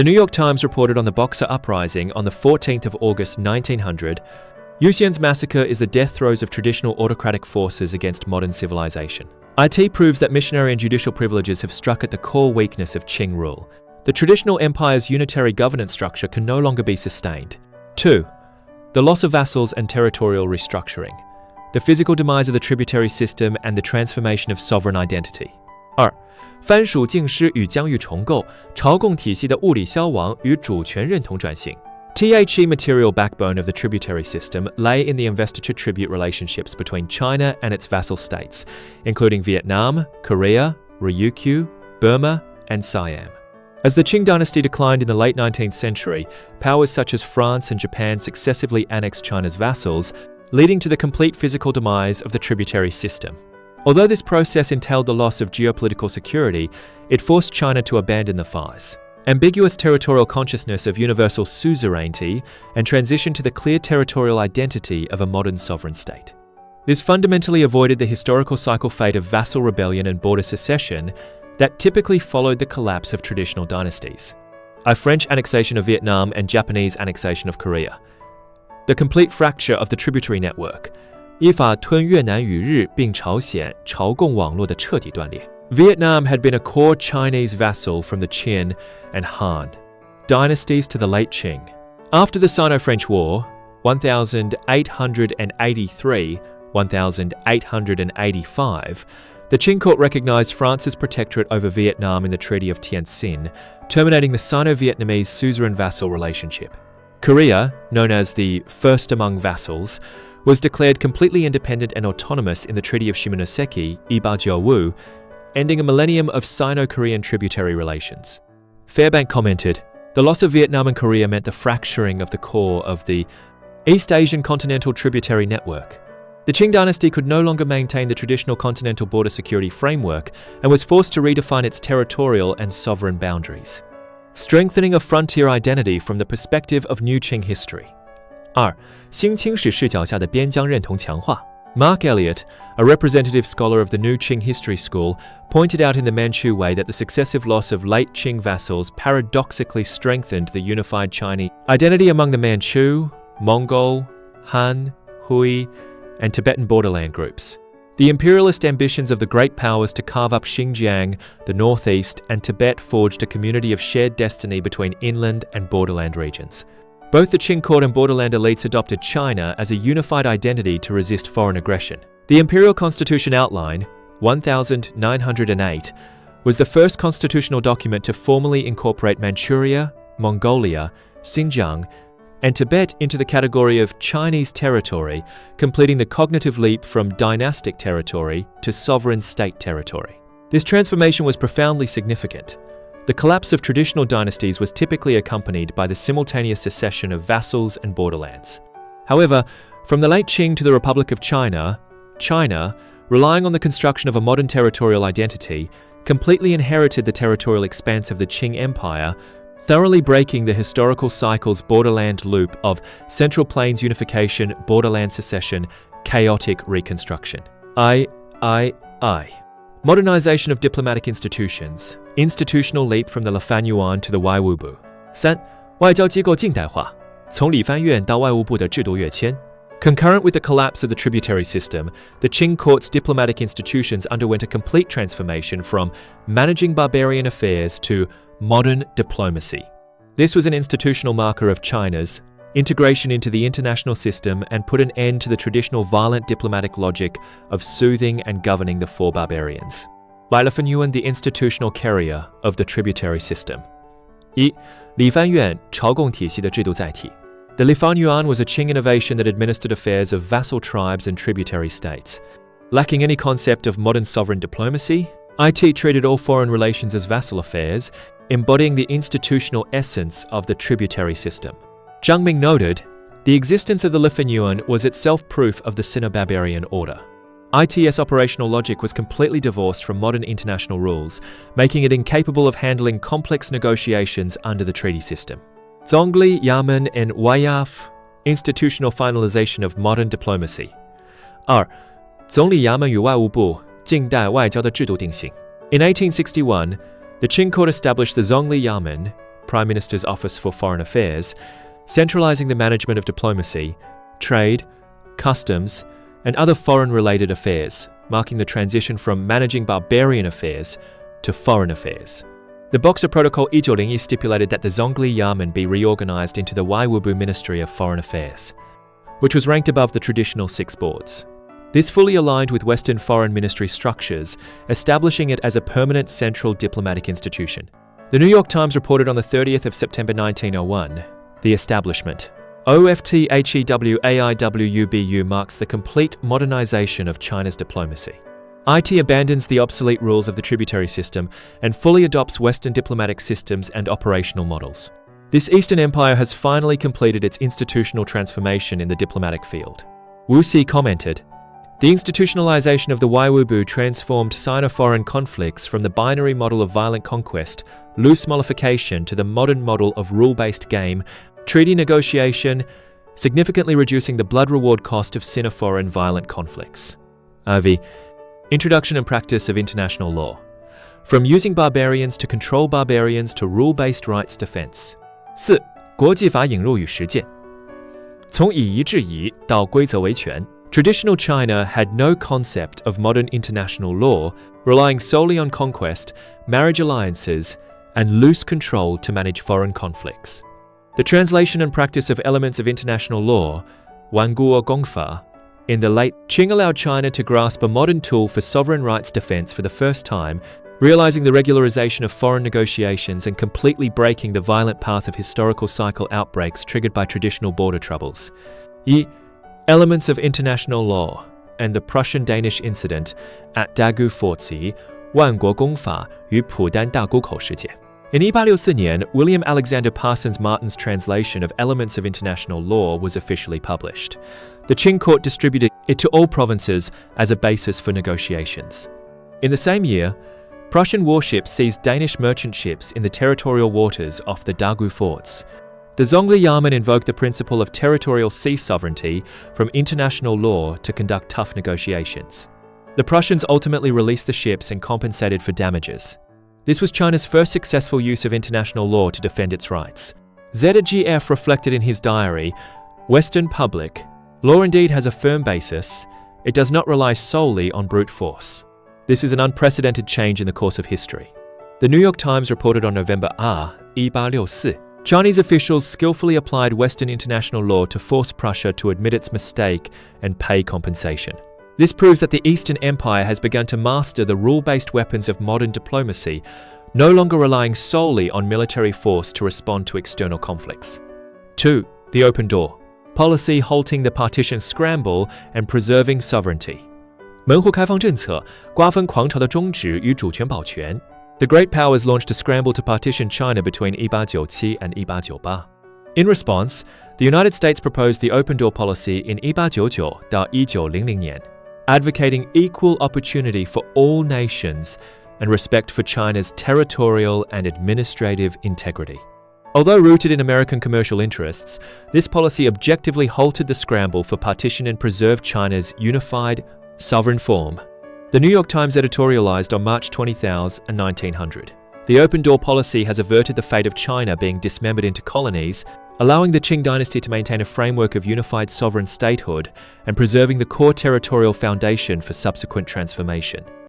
The New York Times reported on the Boxer Uprising on the 14th of August 1900. Yuxian's massacre is the death throes of traditional autocratic forces against modern civilization. It proves that missionary and judicial privileges have struck at the core weakness of Qing rule. The traditional empire's unitary governance structure can no longer be sustained. 2. The loss of vassals and territorial restructuring. The physical demise of the tributary system and the transformation of sovereign identity. 2. 藩属尽失与疆域重构，朝贡体系的物理消亡与主权认同转型。The material backbone of the tributary system lay in the investiture-tribute relationships between China and its vassal states, including Vietnam, Korea, Ryukyu, Burma, and Siam. As the Qing dynasty declined in the late 19th century, powers such as France and Japan successively annexed China's vassals, leading to the complete physical demise of the tributary system. Although this process entailed the loss of geopolitical security, it forced China to abandon the ambiguous territorial consciousness of universal suzerainty and transition to the clear territorial identity of a modern sovereign state. This fundamentally avoided the historical cycle fate of vassal rebellion and border secession that typically followed the collapse of traditional dynasties. A French annexation of Vietnam and Japanese annexation of Korea. The complete fracture of the tributary network. 依法吞越南与日并朝鲜朝贡网络的彻底断裂。Vietnam had been a core Chinese vassal from the Qin and Han dynasties to the late Qing. After the Sino-French War, 1883-1885, the Qing court recognized France's protectorate over Vietnam in the Treaty of Tientsin, terminating the Sino-Vietnamese suzerain-vassal relationship. Korea, known as the first among vassals, was declared completely independent and autonomous in the Treaty of Shimonoseki, Iba-Jiaowu, ending a millennium of Sino-Korean tributary relations. Fairbank commented, "The loss of Vietnam and Korea meant the fracturing of the core of the East Asian continental tributary network. The Qing dynasty could no longer maintain the traditional continental border security framework and was forced to redefine its territorial and sovereign boundaries. Strengthening of frontier identity from the perspective of New Qing history." 2. 新清史视角下的边疆认同强化。Mark Elliott, a representative scholar of the New Qing History School, pointed out in the Manchu Way that the successive loss of late Qing vassals paradoxically strengthened the unified Chinese identity among the Manchu, Mongol, Han, Hui, and Tibetan borderland groups. The imperialist ambitions of the great powers to carve up Xinjiang, the northeast, and Tibet forged a community of shared destiny between inland and borderland regions. Both the Qing court and borderland elites adopted China as a unified identity to resist foreign aggression. The Imperial Constitution Outline, 1908, was the first constitutional document to formally incorporate Manchuria, Mongolia, Xinjiang, and Tibet into the category of Chinese territory, completing the cognitive leap from dynastic territory to sovereign state territory. This transformation was profoundly significant. The collapse of traditional dynasties was typically accompanied by the simultaneous secession of vassals and borderlands. However, from the late Qing to the Republic of China, relying on the construction of a modern territorial identity, completely inherited the territorial expanse of the Qing Empire, thoroughly breaking the historical cycle's borderland loop of Central Plains unification, borderland secession, chaotic reconstruction. Modernization of diplomatic institutions. Institutional leap from the Lifanyuan to the Waiwubu. 3. 外交机构近代化，从理藩院到外务部的制度跃迁。Concurrent with the collapse of the tributary system, the Qing court's diplomatic institutions underwent a complete transformation from managing barbarian affairs to modern diplomacy. This was an institutional marker of China's integration into the international system and put an end to the traditional violent diplomatic logic of soothing and governing the four barbarians. Lifanyuan, the institutional carrier of the tributary system. 1. 理藩院朝贡体系的制度载体。The Lifanyuan was a Qing innovation that administered affairs of vassal tribes and tributary states. Lacking any concept of modern sovereign diplomacy, it treated all foreign relations as vassal affairs, embodying the institutional essence of the tributary system. Zhang Ming noted, the existence of the Lifanyuan was itself proof of the Sino-Barbarian order. IT's operational logic was completely divorced from modern international rules, making it incapable of handling complex negotiations under the treaty system. Zongli, Yamen, and Waiyaf, institutional finalization of modern diplomacy. 2. 总理衙门与外务部近代外交的制度定型。In 1861, the Qing court established the Zongli Yamen, Prime Minister's Office for Foreign Affairs, centralizing the management of diplomacy, trade, customs, and other foreign-related affairs, marking the transition from managing barbarian affairs to foreign affairs. The Boxer Protocol 1901 stipulated that the Zongli Yamen be reorganized into the Waiwubu Ministry of Foreign Affairs, which was ranked above the traditional 6 boards. This fully aligned with Western foreign ministry structures, establishing it as a permanent central diplomatic institution. The New York Times reported on the 30th of September 1901, the establishment. OFTHEWAIWUBU marks the complete modernization of China's diplomacy. IT abandons the obsolete rules of the tributary system and fully adopts Western diplomatic systems and operational models. This Eastern Empire has finally completed its institutional transformation in the diplomatic field. Wu Si commented, "The institutionalization of the Waiwubu transformed Sino-foreign conflicts from the binary model of violent conquest, loose mollification to the modern model of rule-based game, treaty negotiation, significantly reducing the blood-reward cost of Sino-foreign violent conflicts." IV. Introduction and practice of international law. From using barbarians to control barbarians to rule-based rights defense. 4. 国际法引入与实践。从以夷制夷到规则为权。Traditional China had no concept of modern international law, relying solely on conquest, marriage alliances, and loose control to manage foreign conflicts. The translation and practice of elements of international law, Wanguo Gongfa, in the late Qing allowed China to grasp a modern tool for sovereign rights defense for the first time, realizing the regularization of foreign negotiations and completely breaking the violent path of historical cycle outbreaks triggered by traditional border troubles. Elements of international law and the Prussian-Danish incident at Dagu Fortzi, 万国公法与浦丹大沽口事件. In 1864年, William Alexander Parsons Martin's translation of Elements of International Law was officially published. The Qing court distributed it to all provinces as a basis for negotiations. In the same year, Prussian warships seized Danish merchant ships in the territorial waters off the Dagu forts. The Zongli Yamen invoked the principle of territorial sea sovereignty from international law to conduct tough negotiations. The Prussians ultimately released the ships and compensated for damages. This was China's first successful use of international law to defend its rights. ZGF reflected in his diary, "Western public, law indeed has a firm basis. It does not rely solely on brute force." This is an unprecedented change in the course of history. The New York Times reported on November 1864, Chinese officials skillfully applied Western international law to force Prussia to admit its mistake and pay compensation. This proves that the Eastern Empire has begun to master the rule-based weapons of modern diplomacy, no longer relying solely on military force to respond to external conflicts. 2. The open door. Policy halting the partition scramble and preserving sovereignty. 门户开放政策，瓜分狂潮的终止与主权保全。The great powers launched a scramble to partition China between 1897 and 1898. In response, the United States proposed the open door policy in 1899到1900年, advocating equal opportunity for all nations and respect for China's territorial and administrative integrity. Although rooted in American commercial interests, this policy objectively halted the scramble for partition and preserved China's unified, sovereign form. The New York Times editorialized on March 20, 1900. The open door policy has averted the fate of China being dismembered into colonies, allowing the Qing dynasty to maintain a framework of unified sovereign statehood and preserving the core territorial foundation for subsequent transformation.